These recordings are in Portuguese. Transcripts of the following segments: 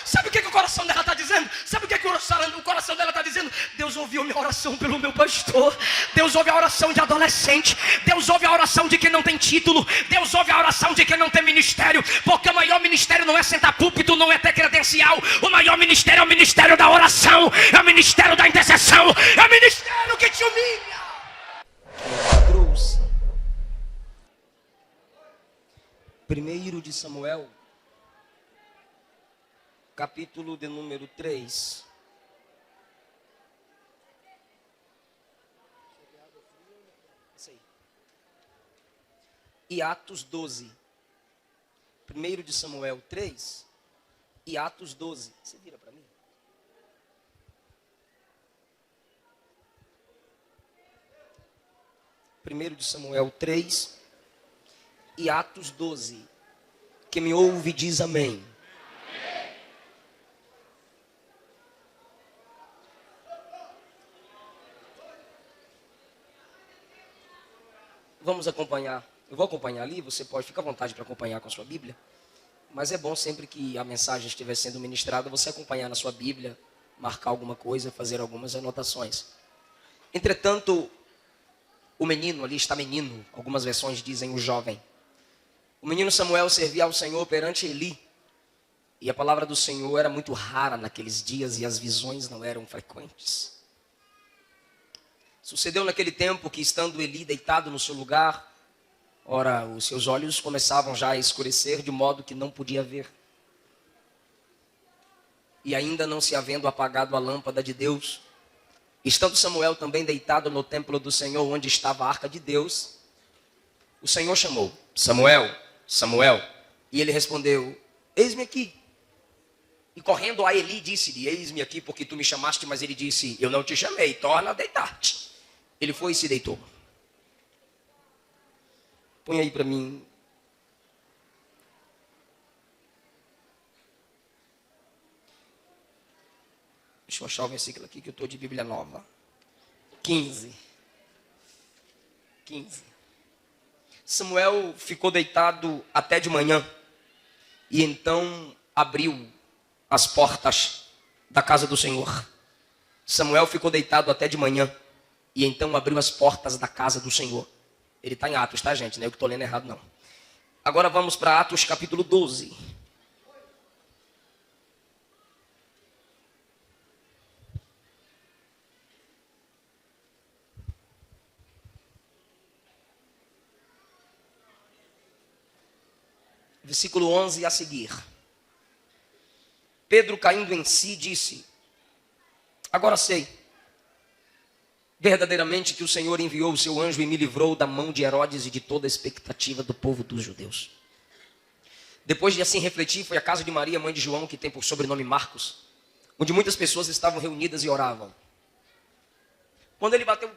Sabe o que o coração dela está dizendo? Sabe o que o coração dela está dizendo? Deus ouviu minha oração pelo meu pastor. Deus ouve a oração de adolescente. Deus ouve a oração de quem não tem título. Deus ouve a oração de quem não tem ministério. Porque o maior ministério não é sentar púlpito, não é ter credencial. O maior ministério é o ministério da oração. É o ministério da intercessão. É o ministério que te humilha. Trouxe 1 de Samuel, capítulo de número 3. E Atos 12. 1 de Samuel 3 e Atos 12. Você vira para mim? Primeiro de Samuel 3 e Atos 12. Quem me ouve diz amém. Vamos acompanhar. Eu vou acompanhar ali, você pode, ficar à vontade para acompanhar com a sua Bíblia. Mas é bom sempre que a mensagem estiver sendo ministrada, você acompanhar na sua Bíblia, marcar alguma coisa, fazer algumas anotações. Entretanto, o menino, ali está menino, algumas versões dizem o jovem. O menino Samuel servia ao Senhor perante Eli. E a palavra do Senhor era muito rara naqueles dias e as visões não eram frequentes. Sucedeu naquele tempo que, estando Eli deitado no seu lugar, ora, os seus olhos começavam já a escurecer de modo que não podia ver. E ainda não se havendo apagado a lâmpada de Deus, estando Samuel também deitado no templo do Senhor, onde estava a arca de Deus, o Senhor chamou: Samuel, Samuel. E ele respondeu: eis-me aqui. E correndo a Eli, disse-lhe: eis-me aqui porque tu me chamaste. Mas ele disse: eu não te chamei, torna a deitar-te. Ele foi e se deitou. Põe aí para mim. Deixa eu achar o versículo aqui que eu estou de Bíblia nova. 15. Samuel ficou deitado até de manhã. E então abriu as portas da casa do Senhor. Samuel ficou deitado até de manhã. E então abriu as portas da casa do Senhor. Ele está em Atos, tá, gente? Não é eu que estou lendo errado, não. Agora vamos para Atos capítulo 12. Versículo 11 a seguir. Pedro, caindo em si, disse: agora sei verdadeiramente que o Senhor enviou o seu anjo e me livrou da mão de Herodes e de toda a expectativa do povo dos judeus. Depois de assim refletir, foi à casa de Maria, mãe de João, que tem por sobrenome Marcos, onde muitas pessoas estavam reunidas e oravam. Quando ele bateu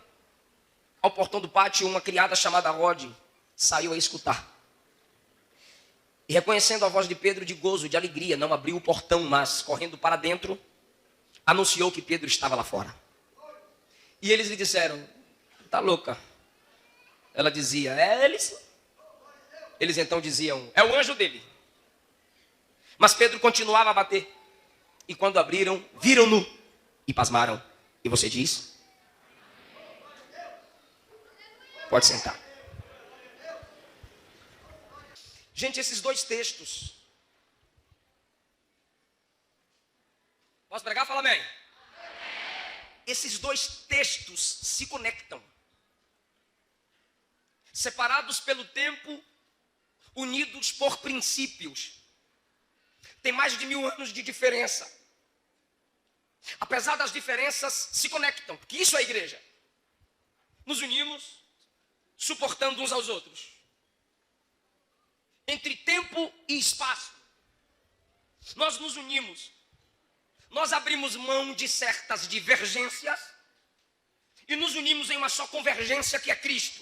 ao portão do pátio, uma criada chamada Rode saiu a escutar. E reconhecendo a voz de Pedro, de gozo, de alegria, não abriu o portão, mas correndo para dentro, anunciou que Pedro estava lá fora. E eles lhe disseram: tá louca? Ela dizia: é ele sim. Eles então diziam: é o anjo dele. Mas Pedro continuava a bater. E quando abriram, viram-no e pasmaram. E você diz? Pode sentar. Gente, esses dois textos. Posso pregar? Fala amém. Esses dois textos se conectam. Separados pelo tempo, unidos por princípios. Tem mais de 1000 anos de diferença. Apesar das diferenças, se conectam. Porque isso é a igreja. Nos unimos, suportando uns aos outros. Entre tempo e espaço, nós nos unimos. Nós abrimos mão de certas divergências e nos unimos em uma só convergência, que é Cristo.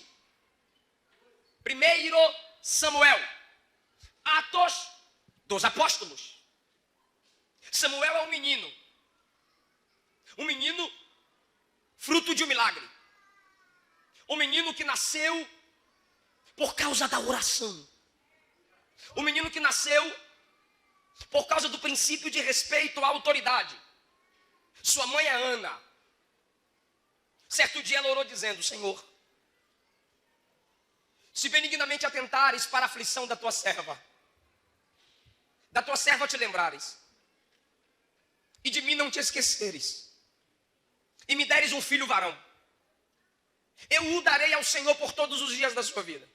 1 Samuel, Atos dos Apóstolos. Samuel é um menino fruto de um milagre, um menino que nasceu por causa da oração, um menino que nasceu por causa do princípio de respeito à autoridade. Sua mãe é Ana. Certo dia ela orou dizendo: Senhor, se benignamente atentares para a aflição da tua serva te lembrares, e de mim não te esqueceres, e me deres um filho varão, eu o darei ao Senhor por todos os dias da sua vida,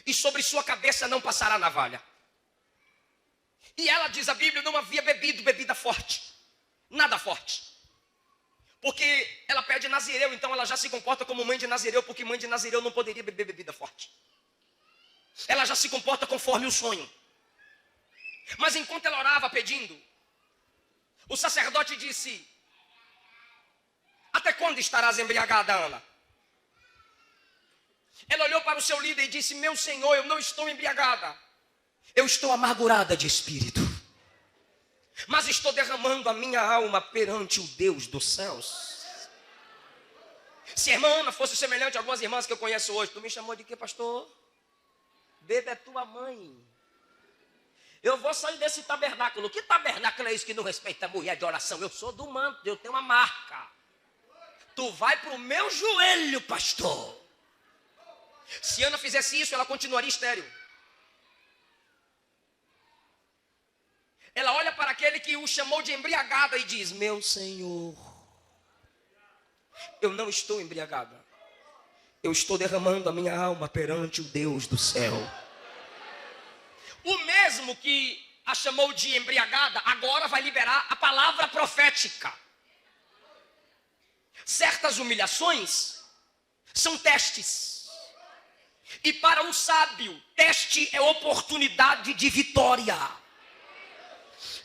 e sobre sua cabeça não passará navalha. E ela, diz a Bíblia, não havia bebido bebida forte, nada forte, porque ela pede nazireu, então ela já se comporta como mãe de nazireu, porque mãe de nazireu não poderia beber bebida forte. Ela já se comporta conforme o sonho. Mas enquanto ela orava pedindo, o sacerdote disse: até quando estarás embriagada, Ana? Ela olhou para o seu líder e disse: meu senhor, eu não estou embriagada, eu estou amargurada de espírito, mas estou derramando a minha alma perante o Deus dos céus. Se a irmã Ana fosse semelhante a algumas irmãs que eu conheço hoje, tu me chamou de quê, pastor? Beba é tua mãe. Eu vou sair desse tabernáculo. Que tabernáculo é isso que não respeita a mulher de oração? Eu sou do manto, eu tenho uma marca. Tu vai para o meu joelho, pastor. Se Ana fizesse isso, ela continuaria estéril. Ela olha para aquele que o chamou de embriagada e diz: meu senhor, eu não estou embriagada, eu estou derramando a minha alma perante o Deus do céu. O mesmo que a chamou de embriagada, agora vai liberar a palavra profética. Certas humilhações são testes, e para um sábio, teste é oportunidade de vitória.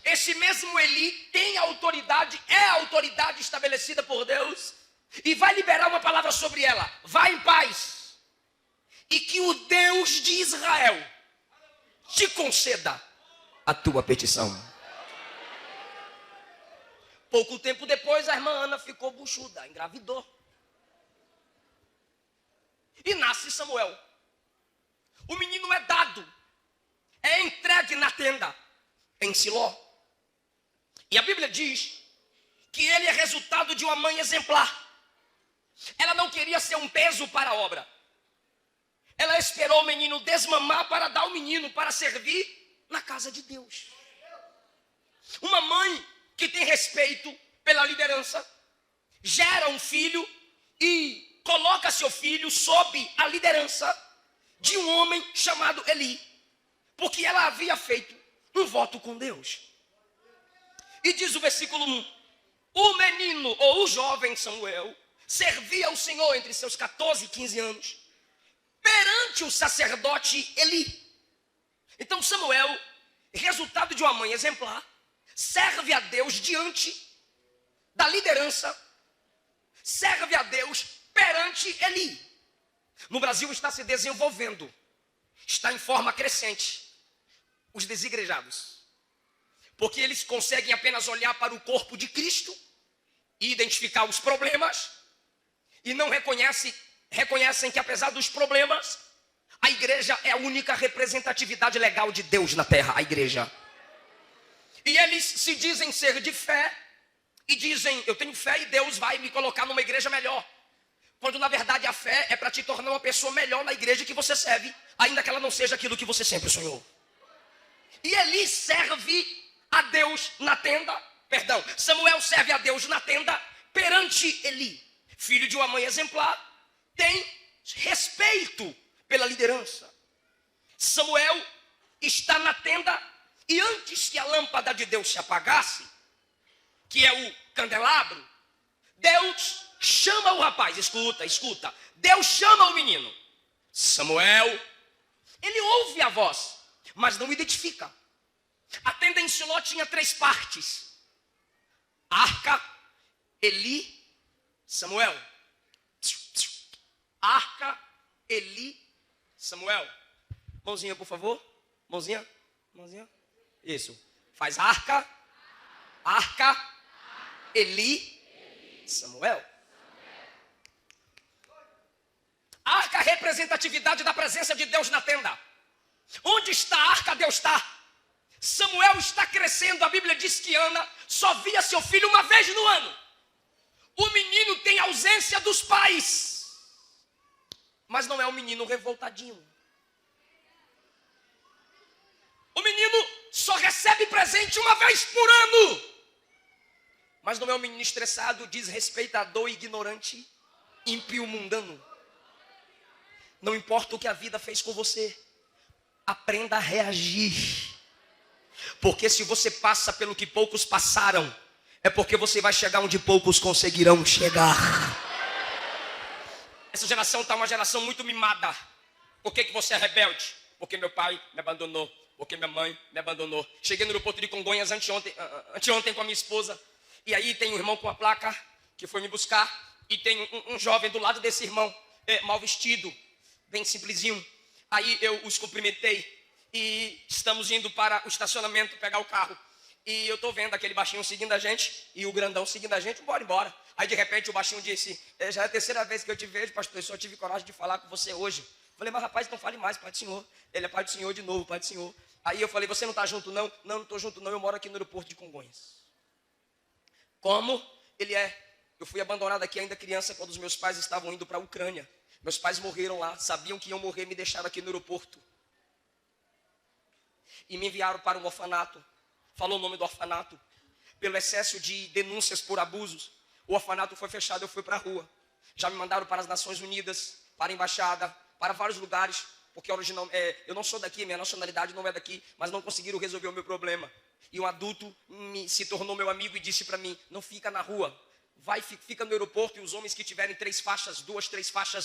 Esse mesmo Eli tem autoridade, é a autoridade estabelecida por Deus, e vai liberar uma palavra sobre ela: vai em paz, e que o Deus de Israel te conceda a tua petição. Pouco tempo depois, a irmã Ana ficou buchuda, engravidou, e nasce Samuel. O menino é dado, é entregue na tenda em Siló. E a Bíblia diz que ele é resultado de uma mãe exemplar. Ela não queria ser um peso para a obra. Ela esperou o menino desmamar para dar o menino para servir na casa de Deus. Uma mãe que tem respeito pela liderança, gera um filho e coloca seu filho sob a liderança de um homem chamado Eli, porque ela havia feito um voto com Deus. E diz o versículo 1: o menino ou o jovem Samuel servia ao Senhor entre seus 14 e 15 anos, perante o sacerdote Eli. Então Samuel, resultado de uma mãe exemplar, serve a Deus diante da liderança, serve a Deus perante Eli. No Brasil está se desenvolvendo, está em forma crescente, os desigrejados, porque eles conseguem apenas olhar para o corpo de Cristo e identificar os problemas, e não reconhecem que apesar dos problemas, a igreja é a única representatividade legal de Deus na terra, a igreja. E eles se dizem ser de fé, e dizem: eu tenho fé e Deus vai me colocar numa igreja melhor. Quando na verdade a fé é para te tornar uma pessoa melhor na igreja que você serve, ainda que ela não seja aquilo que você sempre sonhou. E Eli serve a Deus na tenda, Samuel serve a Deus na tenda perante Eli. Filho de uma mãe exemplar, tem respeito pela liderança. Samuel está na tenda, e antes que a lâmpada de Deus se apagasse, que é o candelabro, Deus chama o rapaz. Escuta. Deus chama o menino Samuel. Ele ouve a voz, mas não identifica. A tenda em Siló tinha 3 partes: arca, Eli, Samuel. Arca, Eli, Samuel. Mãozinha, por favor. Mãozinha. Isso. Faz arca, Eli, Samuel. Arca, representatividade da presença de Deus na tenda. Onde está a arca, Deus está. Samuel está crescendo. A Bíblia diz que Ana só via seu filho uma vez no ano. O menino tem ausência dos pais, mas não é um menino revoltadinho. O menino só recebe presente uma vez por ano, mas não é um menino estressado, desrespeitador, ignorante, ímpio, mundano. Não importa o que a vida fez com você, aprenda a reagir. Porque se você passa pelo que poucos passaram, é porque você vai chegar onde poucos conseguirão chegar. Essa geração está uma geração muito mimada. Por que você é rebelde? Porque meu pai me abandonou. Porque minha mãe me abandonou. Cheguei no aeroporto de Congonhas anteontem com a minha esposa. E aí tem um irmão com a placa que foi me buscar. E tem um jovem do lado desse irmão, mal vestido, bem simplesinho. Aí eu os cumprimentei. E estamos indo para o estacionamento pegar o carro. E eu estou vendo aquele baixinho seguindo a gente. E o grandão seguindo a gente, bora embora. Aí de repente o baixinho disse: já é a terceira vez que eu te vejo, pastor. Eu só tive coragem de falar com você hoje. Falei: mas rapaz, não fale mais, pai do senhor. Ele é pai do senhor de novo, pai do senhor. Aí eu falei: você não está junto não? Não, não estou junto não, eu moro aqui no aeroporto de Congonhas. Como? Ele é. Eu fui abandonado aqui ainda criança quando os meus pais estavam indo para a Ucrânia. Meus pais morreram lá, sabiam que iam morrer, me deixaram aqui no aeroporto. E me enviaram para um orfanato. Falou o nome do orfanato. Pelo excesso de denúncias por abusos, o orfanato foi fechado, eu fui para a rua. Já me mandaram para as Nações Unidas, para a embaixada, para vários lugares, porque eu não sou daqui, minha nacionalidade não é daqui, mas não conseguiram resolver o meu problema. E um adulto se tornou meu amigo e disse para mim: não fica na rua, fica no aeroporto, e os homens que tiverem 3 faixas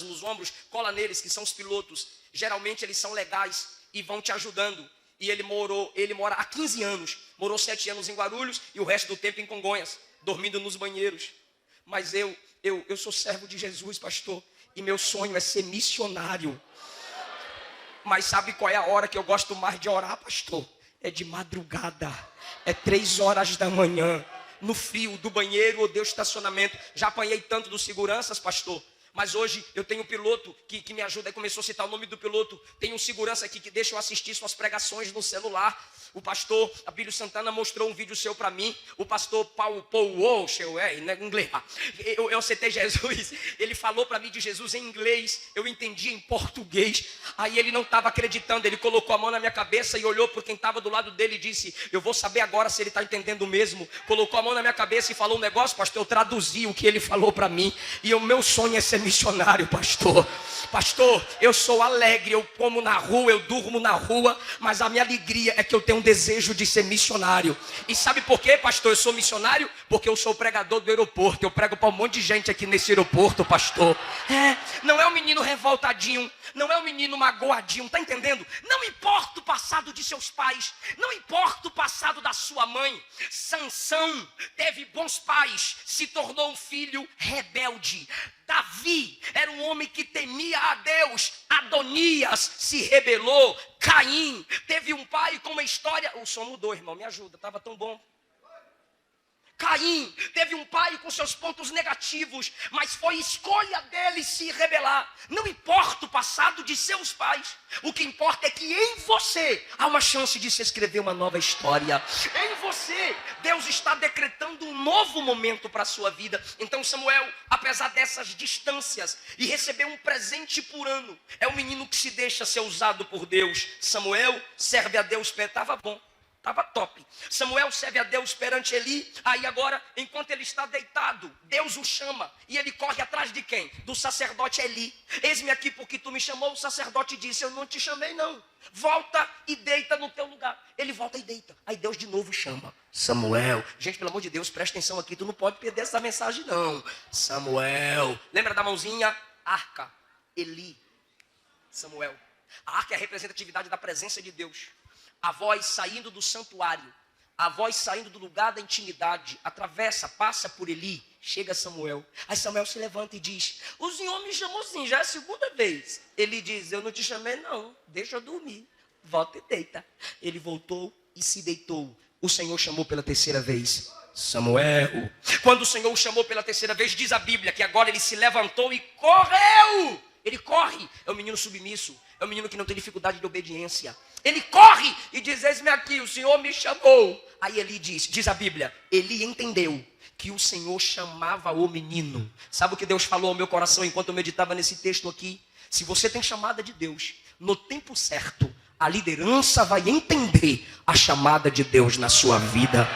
nos ombros, cola neles, que são os pilotos. Geralmente eles são legais e vão te ajudando. E ele mora há 15 anos, morou 7 anos em Guarulhos e o resto do tempo em Congonhas, dormindo nos banheiros. Mas eu sou servo de Jesus, pastor, e meu sonho é ser missionário. Mas sabe qual é a hora que eu gosto mais de orar, pastor? É de madrugada, é 3 horas da manhã, no frio do banheiro ou do estacionamento. Já apanhei tanto dos seguranças, pastor. Mas hoje eu tenho um piloto que me ajuda. Aí começou a citar o nome do piloto. Tem um segurança aqui que deixa eu assistir suas pregações no celular. O pastor Abílio Santana mostrou um vídeo seu para mim. O pastor Paul Walsh, em inglês. Eu aceitei Jesus. Ele falou para mim de Jesus em inglês. Eu entendi em português. Aí ele não estava acreditando. Ele colocou a mão na minha cabeça e olhou por quem estava do lado dele e disse: eu vou saber agora se ele está entendendo mesmo. Colocou a mão na minha cabeça e falou um negócio, pastor. Eu traduzi o que ele falou para mim. E o meu sonho é ser missionário, pastor. Pastor, eu sou alegre, eu como na rua, eu durmo na rua, mas a minha alegria é que eu tenho um desejo de ser missionário. E sabe por quê, pastor? Eu sou missionário porque eu sou pregador do aeroporto. Eu prego para um monte de gente aqui nesse aeroporto, pastor. Não é um menino revoltadinho, não é um menino magoadinho, tá entendendo? Não importa o passado de seus pais, não importa o passado da sua mãe. Sansão teve bons pais, se tornou um filho rebelde. Davi era um homem que temia a Deus. Adonias se rebelou. Caim teve um pai com uma história. O som mudou, irmão, me ajuda, estava tão bom. Caim teve um pai com seus pontos negativos, mas foi escolha dele se rebelar. Não importa o passado de seus pais, o que importa é que em você há uma chance de se escrever uma nova história. Em você, Deus está decretando um novo momento para a sua vida. Então Samuel, apesar dessas distâncias e receber um presente por ano, é um menino que se deixa ser usado por Deus. Samuel serve a Deus, estava bom. Estava top. Samuel serve a Deus perante Eli. Aí agora, enquanto ele está deitado, Deus o chama. E ele corre atrás de quem? Do sacerdote Eli. Eis-me aqui porque tu me chamou. O sacerdote disse: eu não te chamei não. Volta e deita no teu lugar. Ele volta e deita. Aí Deus de novo chama: Samuel. Gente, pelo amor de Deus, presta atenção aqui. Tu não pode perder essa mensagem não. Samuel. Lembra da mãozinha? Arca. Eli. Samuel. A arca é a representatividade da presença de Deus. A voz saindo do santuário, a voz saindo do lugar da intimidade, atravessa, passa por Eli, chega Samuel. Aí Samuel se levanta e diz: o senhor me chamou sim, já é a segunda vez. Ele diz: eu não te chamei não, deixa eu dormir, volta e deita. Ele voltou e se deitou. O Senhor chamou pela terceira vez: Samuel. Quando o Senhor o chamou pela terceira vez, diz a Bíblia que agora ele se levantou e correu. Ele corre. É um menino submisso. É um menino que não tem dificuldade de obediência. Ele corre e diz: eis-me aqui, o Senhor me chamou. Aí Eli diz a Bíblia, Eli entendeu que o Senhor chamava o menino. Sabe o que Deus falou ao meu coração enquanto eu meditava nesse texto aqui? Se você tem chamada de Deus, no tempo certo, a liderança vai entender a chamada de Deus na sua vida.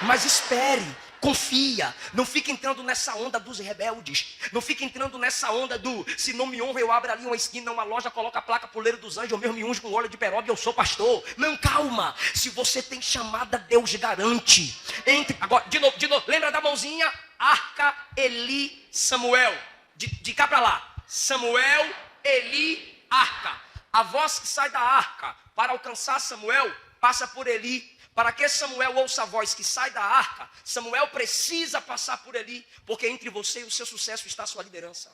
Mas espere. Confia, não fica entrando nessa onda dos rebeldes. Não fica entrando nessa onda do se não me honra eu abro ali uma esquina, uma loja, coloca a placa Poleiro dos Anjos, eu mesmo me unjo com óleo de peroba e eu sou pastor. Não, calma. Se você tem chamada, Deus garante. Entre, agora, de novo, lembra da mãozinha? Arca, Eli, Samuel. De cá para lá. Samuel, Eli, arca. A voz que sai da arca para alcançar Samuel passa por Eli. Para que Samuel ouça a voz que sai da arca, Samuel precisa passar por Eli, porque entre você e o seu sucesso está a sua liderança.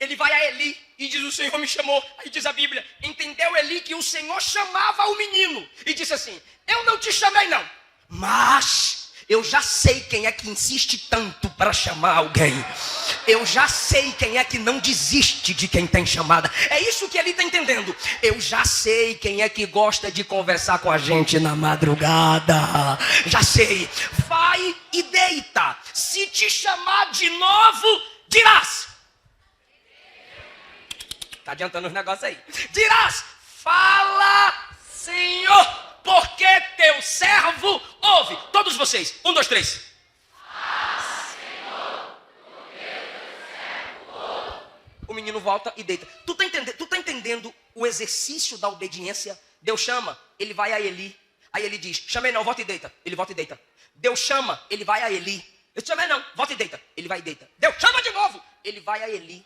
Ele vai a Eli e diz: o Senhor me chamou. Aí diz a Bíblia, entendeu Eli que o Senhor chamava o menino. E disse assim: eu não te chamei não, mas eu já sei quem é que insiste tanto para chamar alguém. Eu já sei quem é que não desiste de quem tem chamada. É isso que ele está entendendo. Eu já sei quem é que gosta de conversar com a gente na madrugada. Já sei. Vai e deita. Se te chamar de novo, dirás. Está adiantando os negócios aí. Dirás: fala, Senhor, porque teu servo ouve. Todos vocês. 1, 2, 3. O menino volta e deita. Tu tá entendendo o exercício da obediência? Deus chama, ele vai a Eli. Aí ele diz: chamei não, volta e deita. Ele volta e deita. Deus chama, ele vai a Eli. Eu te chamei não, volta e deita. Ele vai e deita. Deus chama de novo, ele vai a Eli.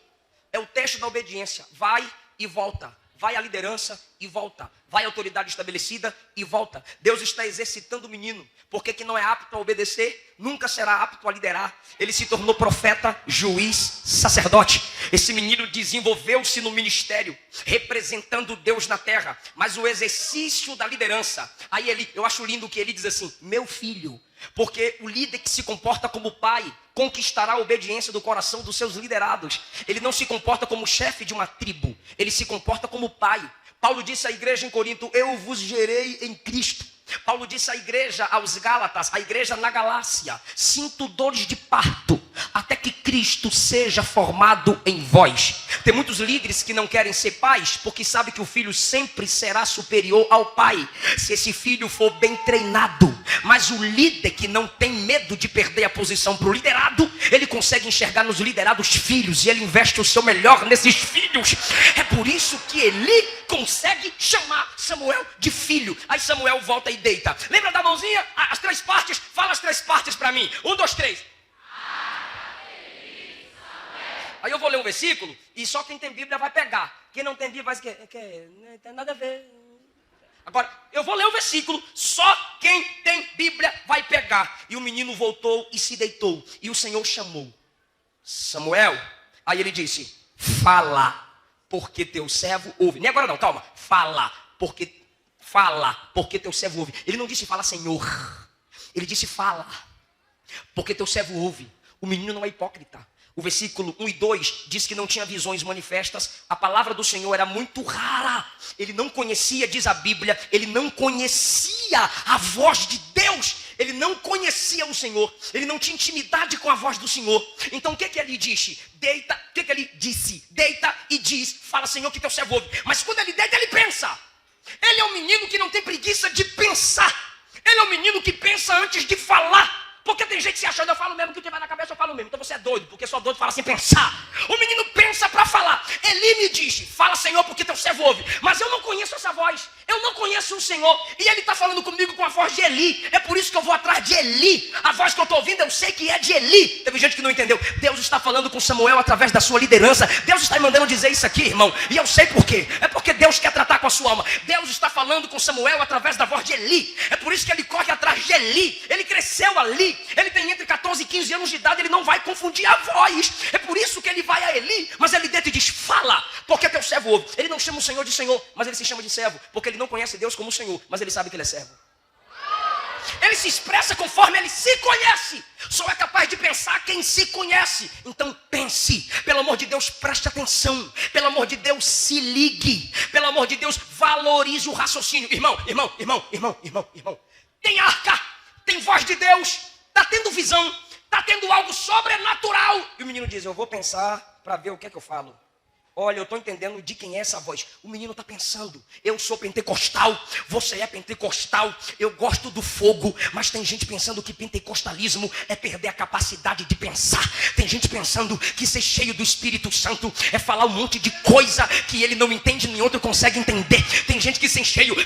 É o teste da obediência. Vai e volta. Vai a liderança e volta. Vai a autoridade estabelecida e volta. Deus está exercitando o menino. Porque que não é apto a obedecer, nunca será apto a liderar. Ele se tornou profeta, juiz, sacerdote. Esse menino desenvolveu-se no ministério, representando Deus na terra. Mas o exercício da liderança. Aí eu acho lindo que ele diz assim: meu filho. Porque o líder que se comporta como pai conquistará a obediência do coração dos seus liderados. Ele não se comporta como chefe de uma tribo, ele se comporta como pai. Paulo disse à igreja em Corinto: eu vos gerei em Cristo. Paulo disse à igreja, aos Gálatas, a igreja na Galácia: sinto dores de parto, até que Cristo seja formado em vós. Tem muitos líderes que não querem ser pais, porque sabem que o filho sempre será superior ao pai, se esse filho for bem treinado. Mas o líder que não tem medo de perder a posição para o liderado, ele consegue enxergar nos liderados filhos, e ele investe o seu melhor nesses filhos. É por isso que Eli consegue chamar Samuel de filho. Aí Samuel volta e deita. Lembra da mãozinha? As 3 partes? Fala as 3 partes para mim. 1, 2, 3. Aí eu vou ler um versículo e só quem tem Bíblia vai pegar. Quem não tem Bíblia vai dizer que não tem nada a ver. Agora, eu vou ler o versículo, só quem tem Bíblia vai pegar. E o menino voltou e se deitou. E o Senhor chamou Samuel. Aí ele disse: fala, porque teu servo ouve. Nem agora não, calma. Fala, porque teu servo ouve. Ele não disse fala, Senhor. Ele disse fala, porque teu servo ouve. O menino não é hipócrita. O versículo 1 e 2 diz que não tinha visões manifestas. A palavra do Senhor era muito rara. Ele não conhecia, diz a Bíblia, ele não conhecia a voz de Deus. Ele não conhecia o Senhor. Ele não tinha intimidade com a voz do Senhor. Então o que ele disse? Deita. O que ele disse? Deita e diz: fala, Senhor, que teu servo ouve. Mas quando ele deita, ele pensa. Ele é um menino que não tem preguiça de pensar. Ele é um menino que pensa antes de falar. Porque tem gente que se achando, eu falo mesmo, o que tiver na cabeça eu falo mesmo. Então você é doido, porque só doido fala sem pensar. O menino pensa para falar. Eli me disse: fala, Senhor, porque teu servo ouve. Mas eu não conheço essa voz. Eu não conheço o Senhor. E ele está falando comigo com a voz de Eli. É por isso que eu vou atrás de Eli. A voz que eu estou ouvindo, eu sei que é de Eli. Teve gente que não entendeu. Deus está falando com Samuel através da sua liderança. Deus está me mandando dizer isso aqui, irmão. E eu sei por quê. É porque Deus quer tratar com a sua alma. Deus está falando com Samuel através da voz de Eli. É por isso que ele corre atrás de Eli. Ele cresceu ali. Ele tem entre 14 e 15 anos de idade. Ele não vai confundir a voz. É por isso que ele vai a Eli. Mas ele deita e diz: fala, porque teu servo ouve. Ele não chama o Senhor de Senhor, mas ele se chama de servo. Porque ele não conhece Deus como Senhor, mas ele sabe que ele é servo. Ele se expressa conforme ele se conhece. Só é capaz de pensar quem se conhece. Então pense. Pelo amor de Deus, preste atenção. Pelo amor de Deus, se ligue. Pelo amor de Deus, valorize o raciocínio. Irmão. Tem arca, tem voz de Deus, está tendo visão, está tendo algo sobrenatural. E o menino diz, eu vou pensar para ver o que é que eu falo. Olha, eu estou entendendo de quem é essa voz. O menino está pensando, eu sou pentecostal, você é pentecostal, eu gosto do fogo. Mas tem gente pensando que pentecostalismo é perder a capacidade de pensar. Tem gente pensando que ser cheio do Espírito Santo é falar um monte de coisa que ele não entende, nem outro consegue entender. Tem gente que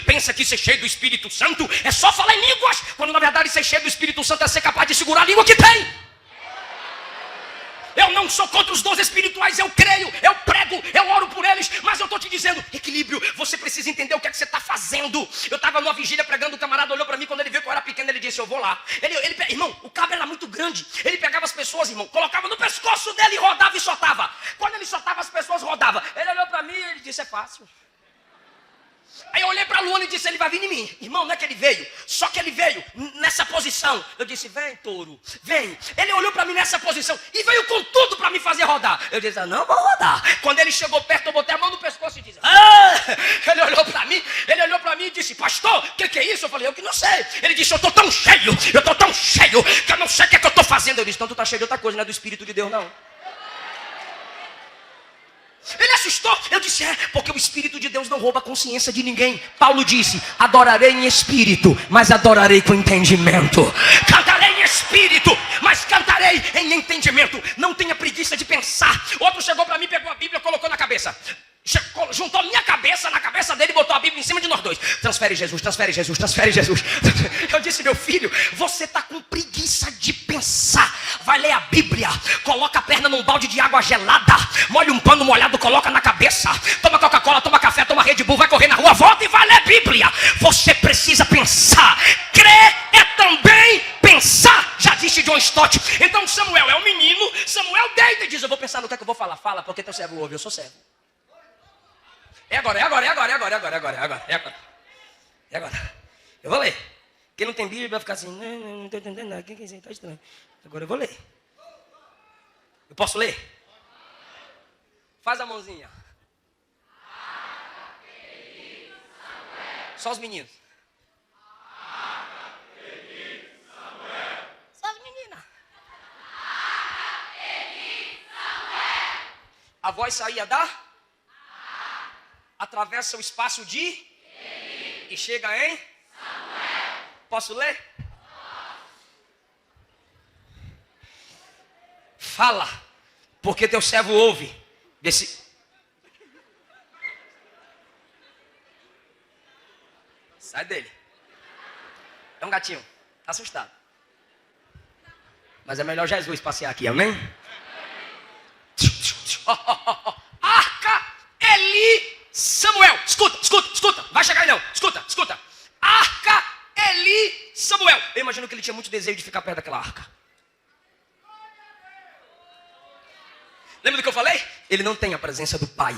pensa que ser cheio do Espírito Santo é só falar em línguas, quando na verdade ser cheio do Espírito Santo é ser capaz de segurar a língua que tem. Eu não sou contra os dons espirituais, eu creio, eu prego, eu oro por eles, mas eu estou te dizendo, equilíbrio, você precisa entender o que é que você está fazendo. Eu estava numa vigília pregando, o camarada olhou para mim, quando ele viu que eu era pequeno, ele disse, eu vou lá. Irmão, o cabo era muito grande, ele pegava as pessoas, irmão, colocava no pescoço dele, rodava e soltava. Quando ele soltava, as pessoas rodavam. Ele olhou para mim e ele disse, é fácil. Aí eu olhei para a Luana e disse, ele vai vir em mim. Irmão, não é que ele veio, só que ele veio nessa posição. Eu disse, vem touro, vem. Ele olhou para mim nessa posição e veio com tudo para me fazer rodar. Eu disse, não vou rodar. Quando ele chegou perto, eu botei a mão no pescoço e disse, Ele olhou para mim e disse, pastor, o que é isso? Eu falei, eu que não sei. Ele disse, eu estou tão cheio, que eu não sei o que é que eu estou fazendo. Eu disse, então tu está cheio de outra coisa, não é do Espírito de Deus não. Ele assustou, eu disse, porque o Espírito de Deus não rouba a consciência de ninguém. Paulo disse, adorarei em espírito, mas adorarei com entendimento. Cantarei em espírito, mas cantarei em entendimento. Não tenha preguiça de pensar. Outro chegou para mim, pegou a Bíblia e colocou na cabeça. Juntou minha cabeça na cabeça dele e botou a Bíblia em cima de nós dois. Transfere Jesus, transfere Jesus, transfere Jesus. Eu disse, meu filho, você está com preguiça de pensar. Vai ler a Bíblia, coloca a perna num balde de água gelada, molha um pano molhado, coloca na cabeça, toma Coca-Cola, toma café, toma Red Bull, vai correr na rua, volta e vai ler Bíblia. Você precisa pensar. Crer é também pensar, já disse John Stott. Então Samuel é um menino, Samuel deita e diz, eu vou pensar no que é que eu vou falar. Fala, porque teu servo ouve, eu sou servo. É agora. Eu vou ler. Quem não tem Bíblia vai ficar assim, não estou entendendo nada, quem está estranho. Agora eu vou ler. Eu posso ler? Faz a mãozinha. Só os meninos. Só as meninas. A voz saía da? Atravessa o espaço de? E chega em? Posso ler? Fala, porque teu servo ouve. Sai dele. É um gatinho, tá assustado. Mas é melhor Jesus passear aqui, amém? Arca, Eli, Samuel. Escuta, vai chegar aí não. Escuta. Arca, Eli, Samuel. Eu imagino que ele tinha muito desejo de ficar perto daquela arca. Lembra do que eu falei? Ele não tem a presença do pai.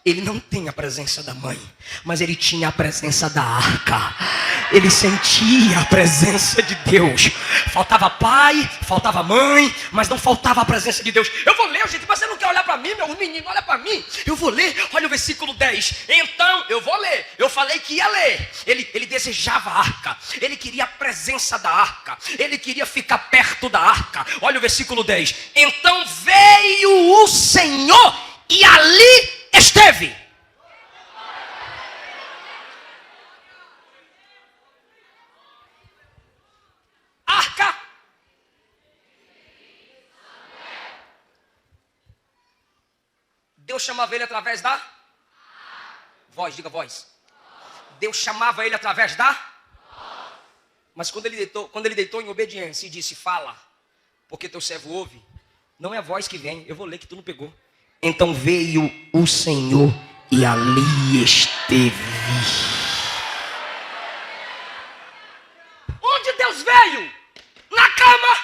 Ele não tem a presença da mãe. Mas ele tinha a presença da arca. Ele sentia a presença de Deus. Faltava pai, faltava mãe, mas não faltava a presença de Deus. Eu vou ler, gente, mas você não quer olhar para mim, meu menino, olha para mim. Eu vou ler, olha o versículo 10. Então, eu vou ler. Eu falei que ia ler. Ele desejava a arca. Ele queria a presença da arca. Ele queria ficar perto da arca. Olha o versículo 10. Então veio o Senhor e ali esteve. Arca. Deus chamava ele através da voz, diga voz. Deus chamava ele através da mas quando ele deitou em obediência e disse, fala, porque teu servo ouve, não é a voz que vem, eu vou ler que tu não pegou. Então veio o Senhor e ali esteve. Onde Deus veio? Na cama.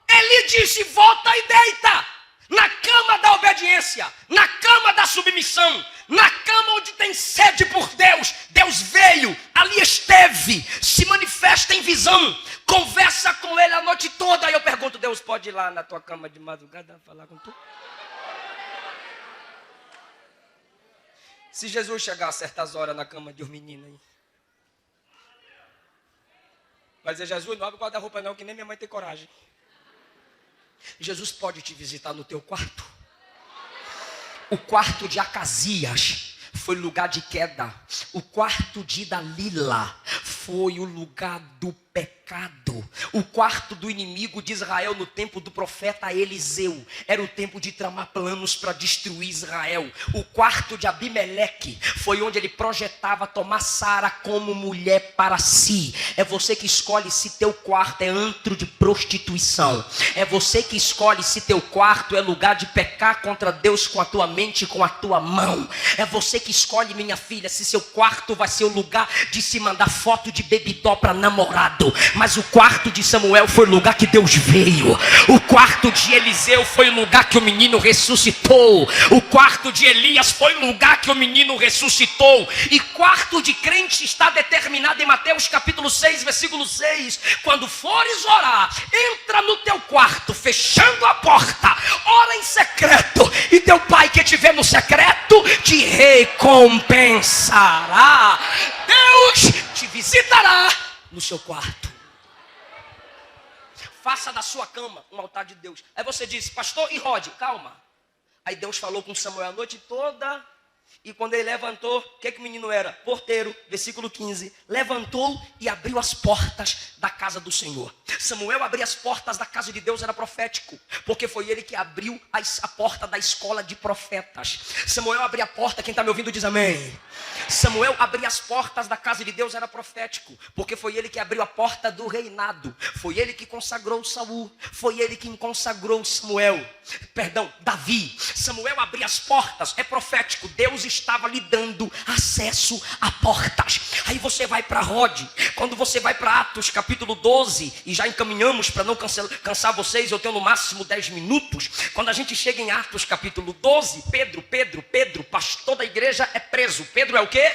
Ele disse, volta e deita. Na cama da obediência, na cama da submissão, na cama onde tem sede por Deus. Deus veio, ali esteve. breve se manifesta em visão, conversa com ele a noite toda. Aí eu pergunto: Deus pode ir lá na tua cama de madrugada falar com tu? Se Jesus chegar a certas horas na cama de um menino aí, vai dizer: Jesus, não abre o guarda-roupa não, que nem minha mãe tem coragem. Jesus pode te visitar no teu quarto. O quarto de Acasias foi lugar de queda. O quarto de Dalila foi o lugar do pecado. O quarto do inimigo de Israel no tempo do profeta Eliseu era o tempo de tramar planos para destruir Israel. O quarto de Abimeleque foi onde ele projetava tomar Sara como mulher para si. É você que escolhe se teu quarto é antro de prostituição. É você que escolhe se teu quarto é lugar de pecar contra Deus com a tua mente e com a tua mão. É você que escolhe, minha filha, se seu quarto vai ser o lugar de se mandar foto de bebidó para namorado. Mas o quarto de Samuel foi o lugar que Deus veio. O quarto de Eliseu foi o lugar que o menino ressuscitou. O quarto de Elias foi o lugar que o menino ressuscitou. E quarto de crente está determinado em Mateus capítulo 6, versículo 6. Quando fores orar, entra no teu quarto, fechando a porta, ora em secreto, e teu pai que te vê no secreto te recompensará. Deus te visitará no seu quarto. Faça da sua cama um altar de Deus. Aí você diz: pastor, e Rod? Calma. Aí Deus falou com Samuel a noite toda. E quando ele levantou, o que o menino era? Porteiro, versículo 15. Levantou e abriu as portas da casa do Senhor. Samuel abrir as portas da casa de Deus era profético, porque foi ele que abriu a porta da escola de profetas. Samuel abrir a porta, quem está me ouvindo diz amém. Samuel abrir as portas da casa de Deus era profético, porque foi ele que abriu a porta do reinado. Foi ele que consagrou Saul. Foi ele que consagrou Davi. Samuel abrir as portas é profético. Deus estava lhe dando acesso a portas. Aí você vai para Rod. Quando você vai para Atos capítulo 12, e já encaminhamos para não cansar vocês, eu tenho no máximo 10 minutos. Quando a gente chega em Atos capítulo 12, Pedro, pastor da igreja, é preso. Pedro é o quê?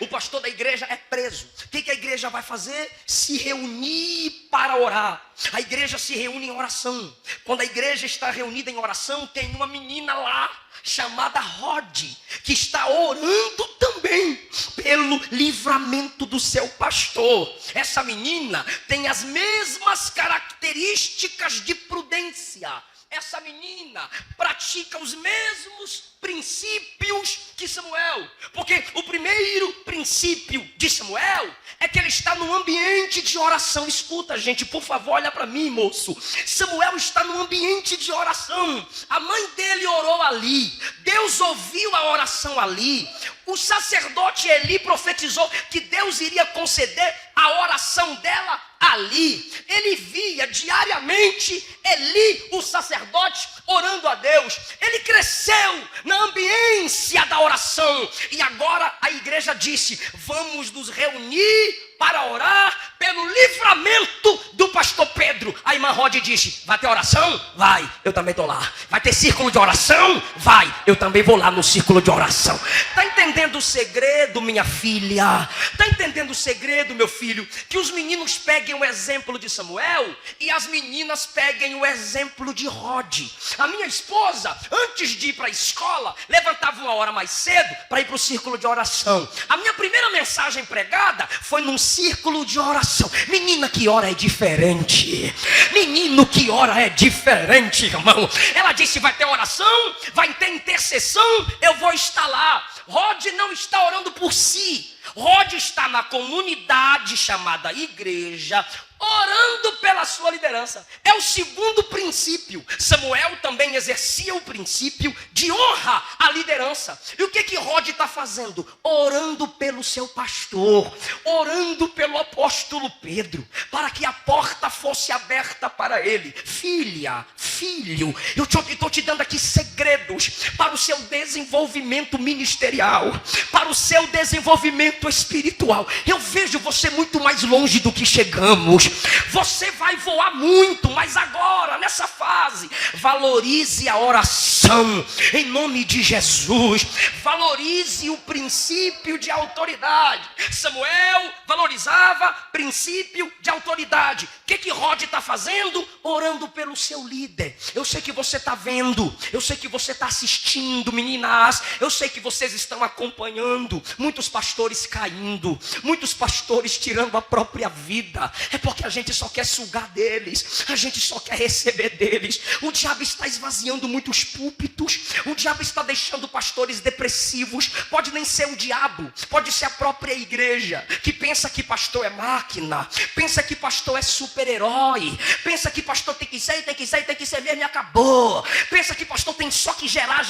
O pastor da igreja é preso. O que a igreja vai fazer? Se reunir para orar. A igreja se reúne em oração. Quando a igreja está reunida em oração, tem uma menina lá chamada Rod, que está orando também pelo livramento do seu pastor. Essa menina tem as mesmas características de prudência. Essa menina pratica os mesmos princípios que Samuel. Porque o primeiro princípio de Samuel é que ele está num ambiente de oração. Escuta, gente, por favor, olha para mim, moço. Samuel está num ambiente de oração. A mãe dele orou ali. Deus ouviu a oração ali. O sacerdote Eli profetizou que Deus iria conceder a oração dela ali. Ele via diariamente Eli, o sacerdote, orando a Deus. Ele cresceu na ambiência da oração. E agora a igreja disse: vamos nos reunir para orar pelo livramento do pastor Pedro. A irmã Rod disse: vai ter oração? Vai, eu também estou lá. Vai ter círculo de oração? Vai, eu também vou lá no círculo de oração. Está entendendo o segredo, minha filha? Está entendendo o segredo, meu filho? Que os meninos peguem o exemplo de Samuel e as meninas peguem o exemplo de Rod. A minha esposa, antes de ir para a escola, levantava uma hora mais cedo para ir para o círculo de oração. A minha primeira mensagem pregada foi num círculo de oração. Menina que ora é diferente. Menino que ora é diferente, irmão. Ela disse: vai ter oração, vai ter intercessão, eu vou estar lá. Rod não está orando por si. Rod está na comunidade chamada igreja, orando pela sua liderança. É o segundo princípio. Samuel também exercia o princípio de honra à liderança. E o que Rod está fazendo? Orando pelo seu pastor, orando pelo apóstolo Pedro, para que a porta fosse aberta para ele. Filha, filho, eu estou te dando aqui segredos para o seu desenvolvimento ministerial, para o seu desenvolvimento espiritual. Eu vejo você muito mais longe do que chegamos. Você vai voar muito, mas agora, nessa fase, valorize a oração. unção, em nome de Jesus. Valorize o princípio de autoridade. Samuel valorizava princípio de autoridade. O que Rod está fazendo? Orando pelo seu líder. Eu sei que você está vendo, eu sei que você está assistindo, meninas, eu sei que vocês estão acompanhando. Muitos pastores caindo, muitos pastores tirando a própria vida. É porque a gente só quer sugar deles, a gente só quer receber deles. O diabo está esvaziando muitos púlpitos, o diabo está deixando pastores depressivos. Pode nem ser o diabo, pode ser a própria igreja, que pensa que pastor é máquina, pensa que pastor é super-herói, pensa que pastor tem que ser mesmo e acabou. Pensa que pastor tem só que gerar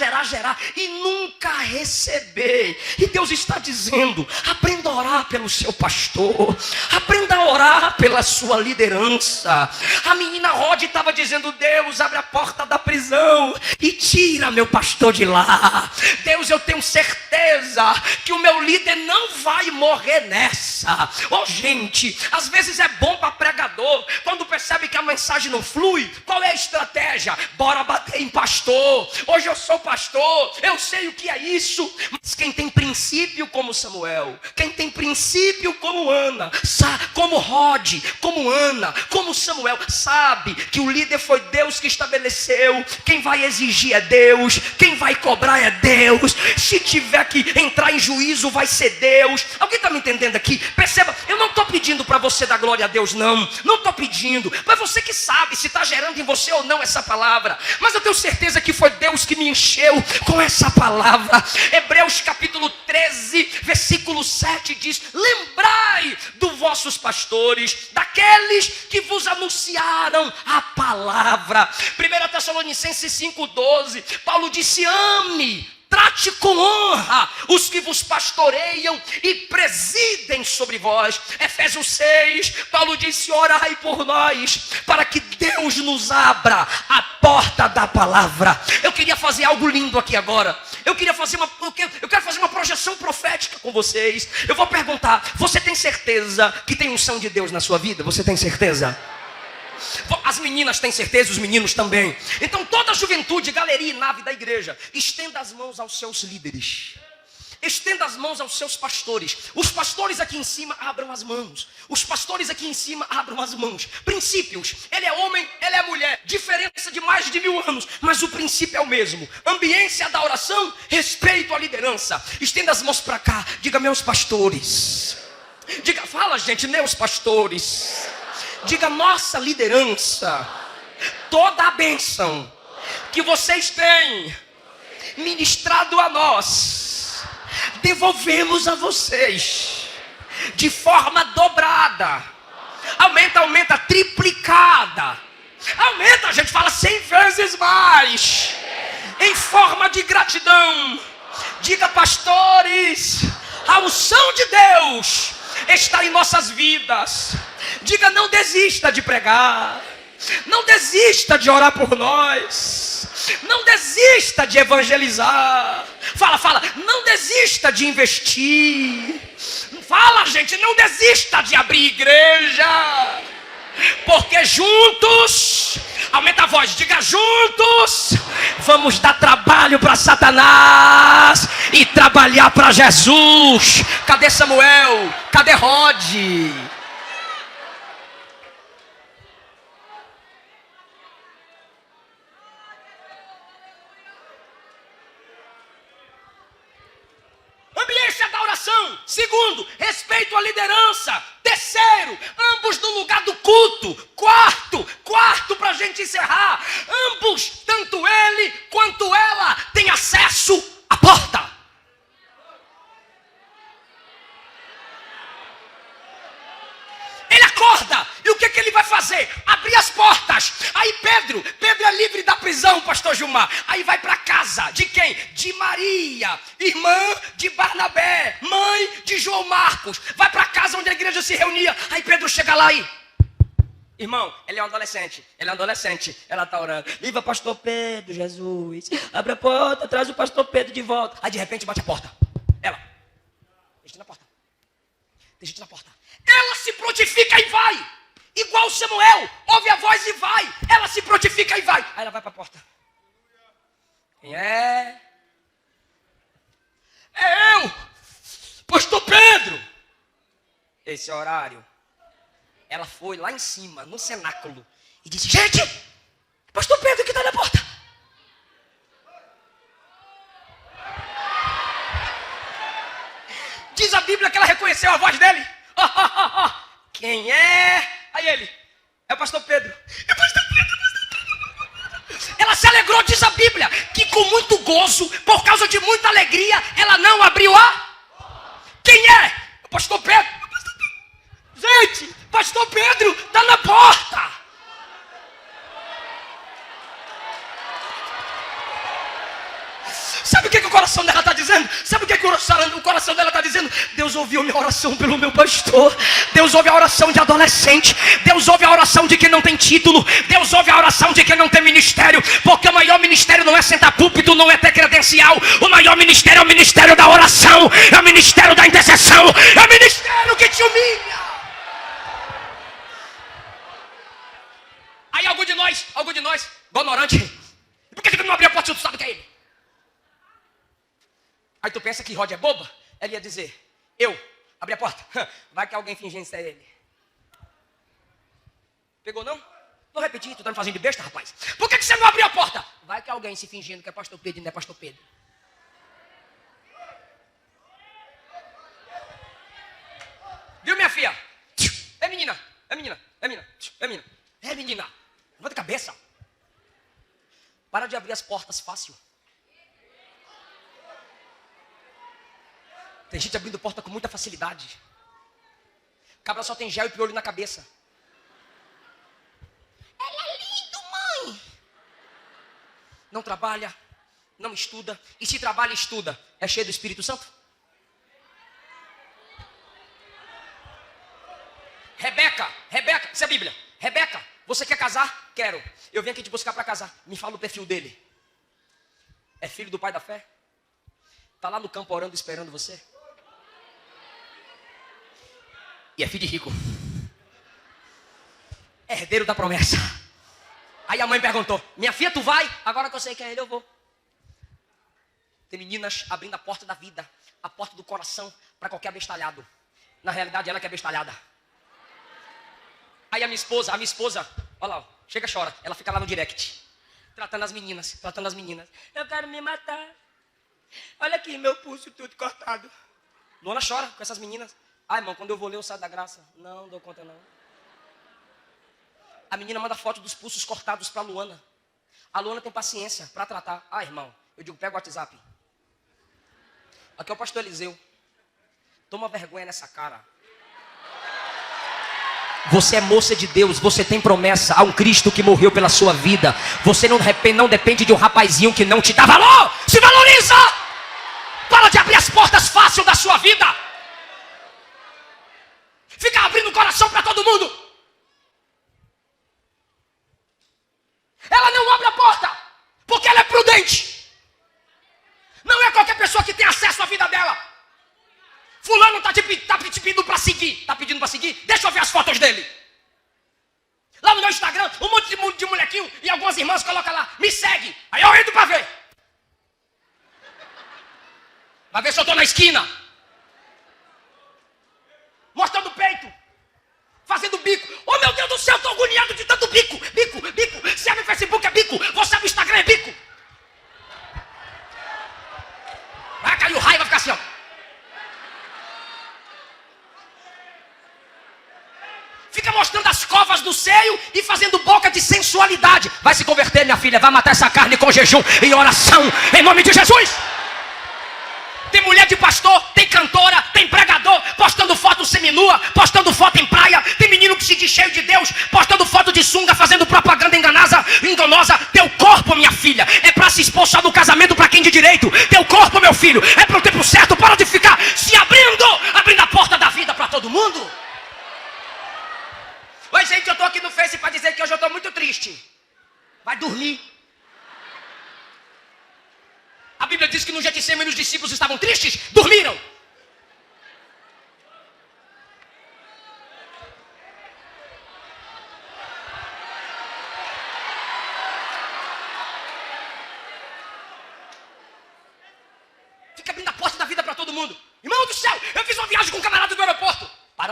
e nunca receber. E Deus está dizendo: aprenda a orar pelo seu pastor, aprenda a orar pela sua liderança. A menina Rod estava dizendo: Deus, abre a porta da prisão e tira meu pastor de lá. Deus, eu tenho certeza que o meu líder não vai morrer nessa. Oh, gente, às vezes é bom para pregador, quando percebe que a mensagem não flui, qual é a estratégia? Bora bater em pastor. Hoje eu sou pastor, eu sei o que é isso. Mas quem tem princípio como Samuel, quem tem princípio como Ana, como Rod, como Ana, como Samuel, sabe que o líder foi Deus que estabeleceu. Quem vai exigir é Deus, quem vai cobrar é Deus. Se tiver que entrar em juízo, vai ser Deus. Alguém está me entendendo aqui? Perceba, eu não estou pedindo para você dar glória a Deus, não estou pedindo, mas você que sabe se está gerando em você ou não essa palavra. Mas eu tenho certeza que foi Deus que me encheu com essa palavra. Hebreus capítulo 13, versículo 7 diz: lembrai dos vossos pastores, daqueles que vos anunciaram a palavra. 1 Tessalonicenses 5,12, Paulo disse: ame, trate com honra os que vos pastoreiam e presidem sobre vós. Efésios 6, Paulo disse: orai por nós, para que Deus nos abra a porta da palavra. Eu queria fazer algo lindo aqui agora. Eu quero fazer uma projeção profética com vocês. Eu vou perguntar: você tem certeza que tem unção de Deus na sua vida? Você tem certeza? As meninas têm certeza, os meninos também. Então toda a juventude, galeria e nave da igreja, estenda as mãos aos seus líderes, estenda as mãos aos seus pastores. Os pastores aqui em cima abram as mãos. Os pastores aqui em cima abram as mãos. Princípios: ele é homem, ela é mulher, diferença de mais de 1000 anos, mas o princípio é o mesmo. Ambiência da oração, respeito à liderança. Estenda as mãos para cá, diga: meus pastores. Diga, fala, gente, meus pastores. Diga: nossa liderança, toda a bênção que vocês têm ministrado a nós, devolvemos a vocês de forma dobrada. Aumenta, triplicada. Aumenta, a gente fala 100 vezes mais, em forma de gratidão. Diga: pastores, a unção de Deus está em nossas vidas. Diga: não desista de pregar, não desista de orar por nós, não desista de evangelizar. Fala, não desista de investir. Fala, gente, não desista de abrir igreja, porque juntos, aumenta a voz, diga: juntos vamos dar trabalho para Satanás e trabalhar para Jesus. Cadê Samuel? Cadê Rod? Ambiência da oração. Segundo, respeito à liderança. Terceiro, ambos no lugar do culto. Quarto para a gente encerrar, ambos, tanto ele quanto ela, têm acesso à porta. Ele acorda, e o que ele vai fazer? Abrir as portas. Aí Pedro é livre da prisão, pastor Gilmar. Aí vai para casa de quem? De Maria, irmã de Barnabé, mãe de João Marcos. Vai para casa onde a igreja se reunia. Aí Pedro chega lá e: irmão, ela é um adolescente, ela está orando. Viva pastor Pedro, Jesus, abre a porta, traz o pastor Pedro de volta. Aí de repente bate a porta. Ela: tem gente na porta. Ela se prontifica e vai. Igual Samuel, ouve a voz e vai. Ela se prontifica e vai. Aí ela vai para a porta. Quem é? É eu, pastor Pedro. Esse horário, ela foi lá em cima, no cenáculo, e disse: gente, pastor Pedro que está na porta. Diz a Bíblia que ela reconheceu a voz dele. Quem é? Aí ele: é o pastor Pedro. É o pastor Pedro. Ela se alegrou, diz a Bíblia, que com muito gozo, por causa de muita alegria, ela não abriu a... Quem é? O pastor Pedro. Gente, pastor Pedro está na porta. Sabe o que o coração dela está dizendo? Sabe o que o coração dela está dizendo? Deus ouviu minha oração pelo meu pastor. Deus ouve a oração de adolescente. Deus ouve a oração de quem não tem título. Deus ouve a oração de quem não tem ministério. Porque o maior ministério não é sentar púlpito, não é ter credencial. O maior ministério é o ministério da oração. É o ministério da intercessão. É o ministério que te humilha. Aí algum de nós, ignorante, por que tu não abriu a porta se tu sabe que é ele? Aí tu pensa que Rod é boba? Ela ia dizer: eu abri a porta. Vai que alguém fingindo ser ele. Pegou não? Vou repetir, tu tá me fazendo de besta, rapaz. Por que você não abriu a porta? Vai que alguém se fingindo que é pastor Pedro e não é pastor Pedro. Viu, minha filha? É menina, é menina, é menina, é menina. É menina, levanta a cabeça. Para de abrir as portas fácil. Tem gente abrindo porta com muita facilidade. Cabra só tem gel e piolho na cabeça. Ela é lindo, mãe. Não trabalha, não estuda. E se trabalha e estuda, é cheio do Espírito Santo? Rebeca, isso é Bíblia. Rebeca, você quer casar? Quero. Eu venho aqui te buscar para casar. Me fala o perfil dele. É filho do pai da fé? Está lá no campo orando, esperando você? E é filho de rico. É herdeiro da promessa. Aí a mãe perguntou: minha filha, tu vai? Agora que eu sei quem é ele, eu vou. Tem meninas abrindo a porta da vida, a porta do coração, para qualquer abestalhado. Na realidade, ela que é abestalhada. Aí a minha esposa, olha lá, chega e chora. Ela fica lá no direct, tratando as meninas. Eu quero me matar. Olha aqui, meu pulso tudo cortado. Luana chora com essas meninas. Ai, irmão, quando eu vou ler, eu saio da graça. Não dou conta, não. A menina manda foto dos pulsos cortados para a Luana. A Luana tem paciência para tratar. Ah, irmão, eu digo, pega o WhatsApp. Aqui é o pastor Eliseu. Toma vergonha nessa cara. Você é moça de Deus, você tem promessa. Há um Cristo que morreu pela sua vida. Você não depende de um rapazinho que não te dá valor. Se valoriza! Para de abrir as portas fácil da sua vida. Fica abrindo o coração para todo mundo. Ela não abre a porta porque ela é prudente. Não é qualquer pessoa que tem acesso à vida dela. Fulano está te pedindo para seguir. Está pedindo para seguir? Deixa eu ver as fotos dele. Lá no meu Instagram, um monte de molequinho e algumas irmãs colocam lá: me segue. Aí eu entro para ver. Vai ver se eu estou na esquina. Mostrando o peito. Fazendo bico. Oh, meu Deus do céu, estou agoniado de tanto bico. Bico. Se abre o Facebook é bico. Você abre o Instagram é bico. Vai cair o raio, vai ficar assim, ó. Fica mostrando as covas do seio e fazendo boca de sensualidade. Vai se converter, minha filha. Vai matar essa carne com jejum e oração. Em nome de Jesus. Tem mulher de pastor, tem cantora, tem pregador, postando foto seminua, postando foto em praia. Tem menino que se diz cheio de Deus, postando foto de sunga, fazendo propaganda enganosa. Teu corpo, minha filha, é para se expor só no casamento para quem de direito. Teu corpo, meu filho, é para o tempo certo. Para de ficar se abrindo a porta da vida para todo mundo. Oi, gente, eu tô aqui no Face para dizer que hoje eu tô muito triste. Vai dormir. A Bíblia diz que no Getsemane os discípulos estavam tristes, dormiram.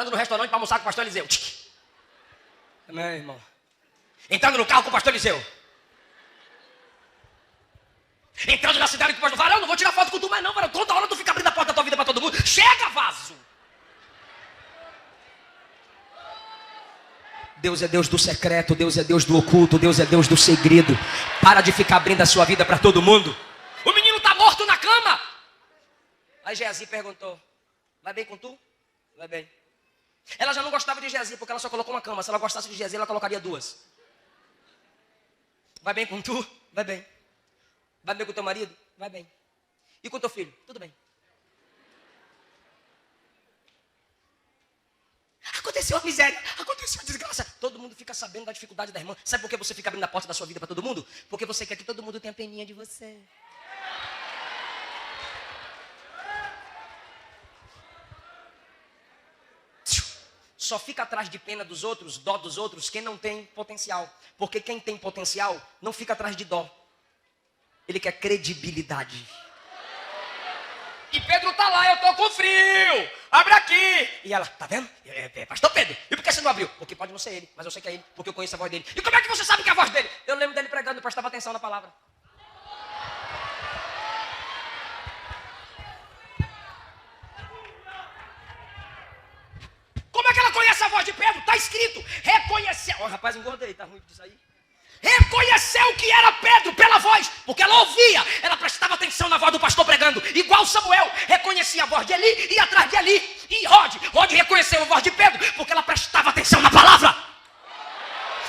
Entrando no restaurante para almoçar com o pastor Eliseu. Meu irmão. Entrando no carro com o pastor Eliseu. Entrando na cidade com o pastor. Varão, eu não vou tirar foto com tu mais não, varão. Toda hora tu fica abrindo a porta da tua vida para todo mundo. Chega, vaso. Deus é Deus do secreto, Deus é Deus do oculto, Deus é Deus do segredo. Para de ficar abrindo a sua vida para todo mundo. O menino está morto na cama. Aí Geazi perguntou, vai bem com tu? Vai bem. Ela já não gostava de Geazi, porque ela só colocou uma cama. Se ela gostasse de Geazi, ela colocaria duas. Vai bem com tu? Vai bem. Vai bem com teu marido? Vai bem. E com teu filho? Tudo bem. Aconteceu a miséria, aconteceu a desgraça. Todo mundo fica sabendo da dificuldade da irmã. Sabe por que você fica abrindo a porta da sua vida para todo mundo? Porque você quer que todo mundo tenha peninha de você. Só fica atrás de pena dos outros, dó dos outros, quem não tem potencial. Porque quem tem potencial não fica atrás de dó. Ele quer credibilidade. E Pedro tá lá, eu tô com frio. Abre aqui. E ela, tá vendo? Pastor Pedro. E por que você não abriu? Porque pode não ser ele, mas eu sei que é ele, porque eu conheço a voz dele. E como é que você sabe que é a voz dele? Eu lembro dele pregando, eu prestava atenção na palavra. Como é que ela conhece a voz de Pedro? Tá escrito. Reconheceu. Ó, rapaz, engordei, tá ruim disso aí. Reconheceu que era Pedro pela voz, porque ela ouvia, ela prestava atenção na voz do pastor pregando, igual Samuel reconhecia a voz de Eli e atrás de Eli. E Rod reconheceu a voz de Pedro, porque ela prestava atenção na palavra.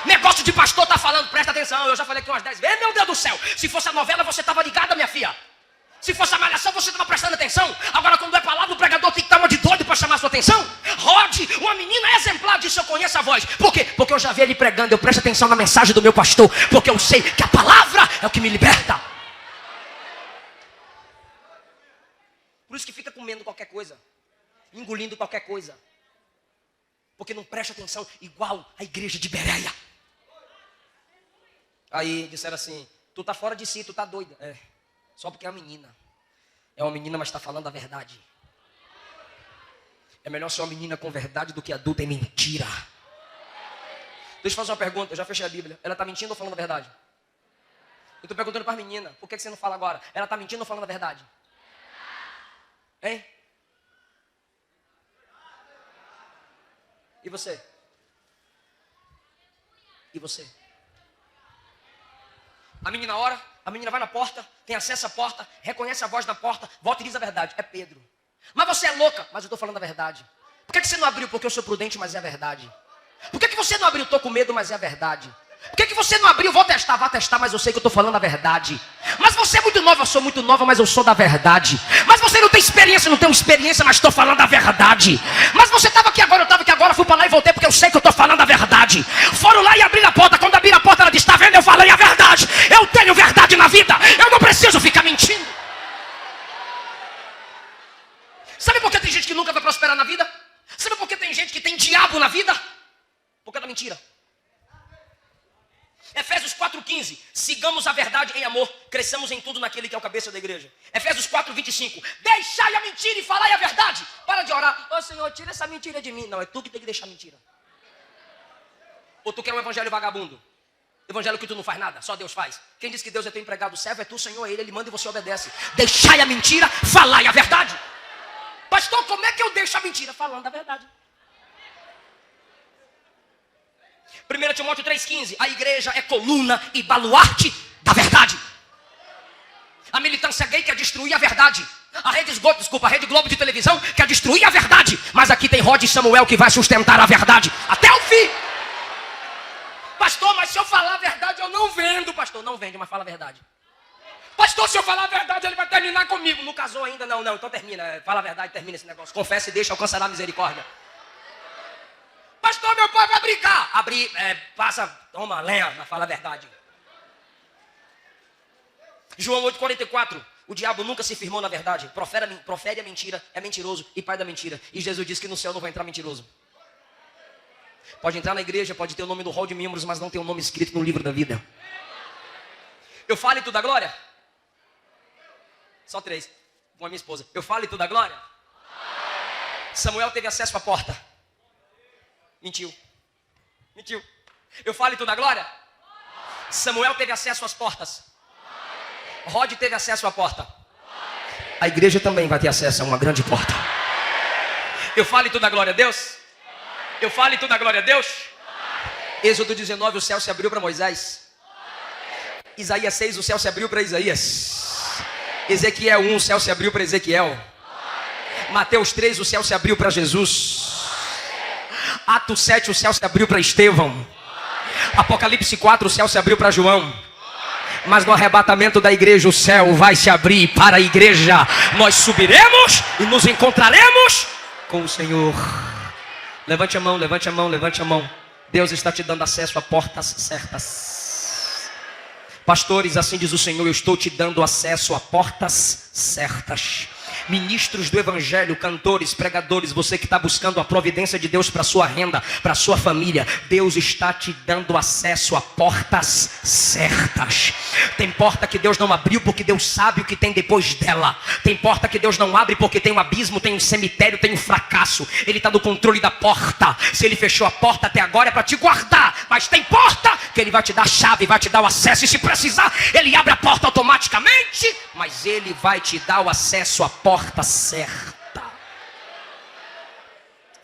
Negócio de pastor tá falando, presta atenção, eu já falei aqui umas 10 vezes, meu Deus do céu, se fosse a novela você estava ligada, minha filha. Se fosse a malhação, você estava prestando atenção. Agora, quando é palavra, o pregador tem que estar uma de doido para chamar a sua atenção. Rod, uma menina exemplar, disse: eu conheço a voz. Por quê? Porque eu já vi ele pregando. Eu presto atenção na mensagem do meu pastor. Porque eu sei que a palavra é o que me liberta. Por isso que fica comendo qualquer coisa, engolindo qualquer coisa. Porque não presta atenção, igual a igreja de Bereia. Aí disseram assim: tu tá fora de si, tu tá doida. Só porque é uma menina. É uma menina, mas está falando a verdade. É melhor ser uma menina com verdade do que adulta em mentira. Deixa eu fazer uma pergunta, eu já fechei a Bíblia. Ela está mentindo ou falando a verdade? Eu estou perguntando para a menina, por que você não fala agora? Ela está mentindo ou falando a verdade? Hein? E você? E você? A menina ora, a menina vai na porta, tem acesso à porta, reconhece a voz na porta, volta e diz a verdade. É Pedro. Mas você é louca, mas eu estou falando a verdade. Por que você não abriu? Porque eu sou prudente, mas é a verdade. Por que você não abriu? Estou com medo, mas é a verdade. Por que você não abriu? Vou testar, vá testar, mas eu sei que eu estou falando a verdade. Mas você é muito nova, eu sou muito nova, mas eu sou da verdade. Mas você não tem experiência, não tenho experiência, mas estou falando a verdade. Mas você estava aqui agora, eu estava aqui agora, fui para lá e voltei porque eu sei que eu estou falando a verdade. Foram lá e abriram a porta, quando abriram a porta ela disse: está vendo, eu falei a verdade. Eu tenho verdade na vida, eu não preciso ficar mentindo. Sabe por que tem gente que nunca vai prosperar na vida? Sabe por que tem gente que tem diabo na vida? Por causa da mentira. Efésios 4,15, sigamos a verdade em amor, cresçamos em tudo naquele que é o cabeça da igreja. Efésios 4,25, deixai a mentira e falai a verdade. Para de orar: ô Senhor, tira essa mentira de mim. Não, é tu que tem que deixar a mentira. Ou tu quer um evangelho vagabundo? Evangelho que tu não faz nada, só Deus faz. Quem diz que Deus é teu empregado, servo é tu, Senhor, é Ele manda e você obedece. Deixai a mentira, falai a verdade. Pastor, como é que eu deixo a mentira? Falando a verdade. 1 Timóteo 3,15, a igreja é coluna e baluarte da verdade. A militância gay quer destruir a verdade. A Rede Globo de televisão quer destruir a verdade. Mas aqui tem Rod e Samuel que vai sustentar a verdade até o fim. Pastor, mas se eu falar a verdade eu não vendo. Pastor, não vende, mas fala a verdade. Pastor, se eu falar a verdade ele vai terminar comigo. Não casou ainda? Não, então termina. Fala a verdade, termina esse negócio. Confessa e deixa, alcançará a misericórdia. Pastor, meu pai vai brigar. Passa, toma lenha, mas fala a verdade. João 8,44. O diabo nunca se firmou na verdade. Profere a mentira, é mentiroso e pai da mentira. E Jesus disse que no céu não vai entrar mentiroso. Pode entrar na igreja, pode ter o nome do hall de membros, mas não tem o nome escrito no livro da vida. Eu falo e tu dá glória? Só 3. Com a minha esposa. Eu falo e tu dá glória? Samuel teve acesso à porta. Mentiu. Mentiu. Eu falo e tu dá glória? Samuel teve acesso às portas. Rod teve acesso à porta. A igreja também vai ter acesso a uma grande porta. Eu falo e tu dá glória a Deus? Eu falo e tu dá glória a Deus? Êxodo 19, o céu se abriu para Moisés. Isaías 6, o céu se abriu para Isaías. Ezequiel 1, o céu se abriu para Ezequiel. Mateus 3, o céu se abriu para Jesus. Atos 7, o céu se abriu para Estevão. Apocalipse 4, o céu se abriu para João. Mas no arrebatamento da igreja, o céu vai se abrir para a igreja. Nós subiremos e nos encontraremos com o Senhor. Levante a mão, levante a mão, levante a mão. Deus está te dando acesso a portas certas. Pastores, assim diz o Senhor, eu estou te dando acesso a portas certas. Ministros do evangelho, cantores, pregadores, você que está buscando a providência de Deus para sua renda, para sua família, Deus está te dando acesso a portas certas. Tem porta que Deus não abriu porque Deus sabe o que tem depois dela. Tem porta que Deus não abre porque tem um abismo, tem um cemitério, tem um fracasso. Ele está no controle da porta. Se ele fechou a porta até agora é para te guardar, mas tem porta que ele vai te dar a chave, vai te dar o acesso, e se precisar ele abre a porta automaticamente, mas ele vai te dar o acesso à porta certa.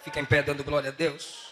Fica em pé dando glória a Deus.